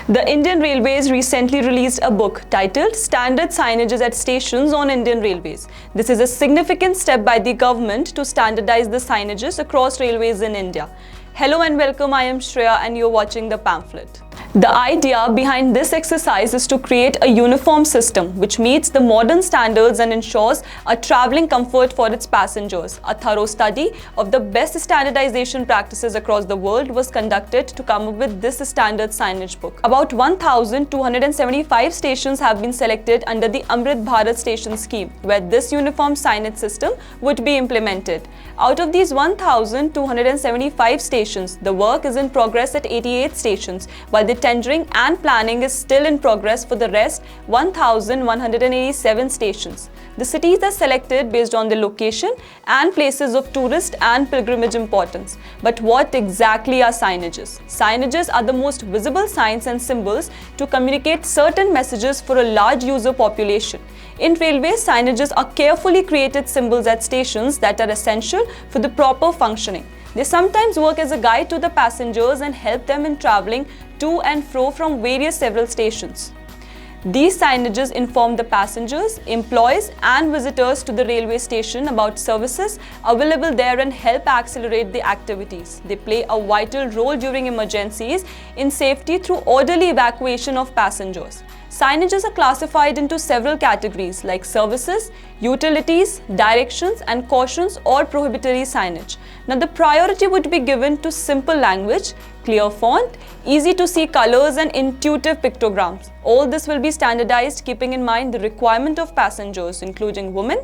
The Indian Railways recently released a book titled Standard Signages at Stations on Indian Railways. This is a significant step by the government to standardize the signages across railways in India. Hello and welcome, I am Shreya and you're watching the pamphlet. The idea behind this exercise is to create a uniform system which meets the modern standards and ensures a travelling comfort for its passengers. A thorough study of the best standardization practices across the world was conducted to come up with this standard signage book. About 1,275 stations have been selected under the Amrit Bharat Station Scheme, where this uniform signage system would be implemented. Out of these 1,275 stations, the work is in progress at 88 stations, while the tendering and planning is still in progress for the rest 1,187 stations. The cities are selected based on the location and places of tourist and pilgrimage importance. But what exactly are signages? Signages are the most visible signs and symbols to communicate certain messages for a large user population. In railways, signages are carefully created symbols at stations that are essential for the proper functioning. They sometimes work as a guide to the passengers and help them in travelling to and fro from several stations. These signages inform the passengers, employees and visitors to the railway station about services available there and help accelerate the activities. They play a vital role during emergencies in safety through orderly evacuation of passengers. Signages are classified into several categories like services, utilities, directions and cautions or prohibitory signage. Now the priority would be given to simple language, clear font, easy to see colors and intuitive pictograms. All this will be standardized keeping in mind the requirement of passengers including women,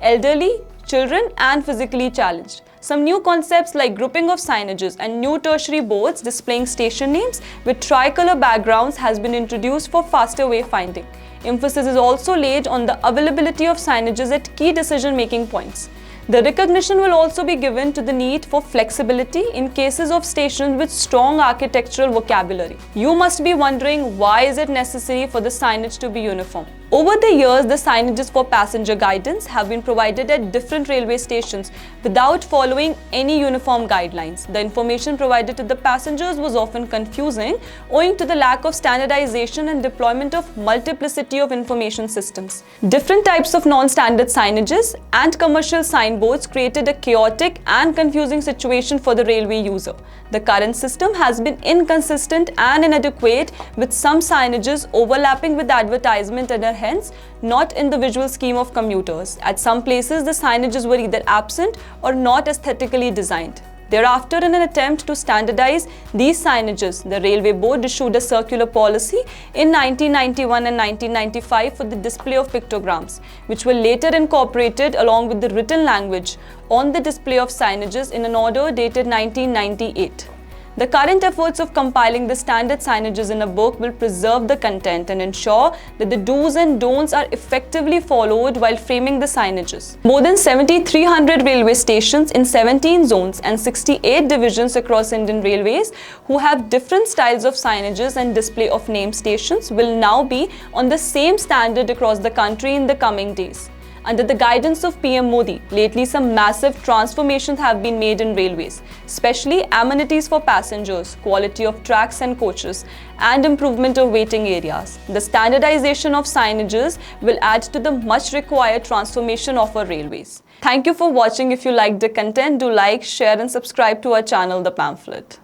elderly, children and physically challenged. Some new concepts like grouping of signages and new tertiary boards displaying station names with tricolor backgrounds has been introduced for faster wayfinding. Emphasis is also laid on the availability of signages at key decision-making points. The recognition will also be given to the need for flexibility in cases of stations with strong architectural vocabulary. You must be wondering, why is it necessary for the signage to be uniform? Over the years, the signages for passenger guidance have been provided at different railway stations without following any uniform guidelines. The information provided to the passengers was often confusing owing to the lack of standardization and deployment of multiplicity of information systems. Different types of non-standard signages and commercial signboards created a chaotic and confusing situation for the railway user. The current system has been inconsistent and inadequate, with some signages overlapping with advertisement and are hence not in the visual scheme of commuters. At some places, the signages were either absent or not aesthetically designed. Thereafter, in an attempt to standardize these signages, the Railway Board issued a circular policy in 1991 and 1995 for the display of pictograms, which were later incorporated along with the written language on the display of signages in an order dated 1998. The current efforts of compiling the standard signages in a book will preserve the content and ensure that the do's and don'ts are effectively followed while framing the signages. More than 7,300 railway stations in 17 zones and 68 divisions across Indian Railways who have different styles of signages and display of name stations will now be on the same standard across the country in the coming days. Under the guidance of PM Modi, lately some massive transformations have been made in railways, especially amenities for passengers, quality of tracks and coaches, and improvement of waiting areas. The standardization of signages will add to the much required transformation of our railways. Thank you for watching. If you liked the content, do like, share and subscribe to our channel, The Pamphlet.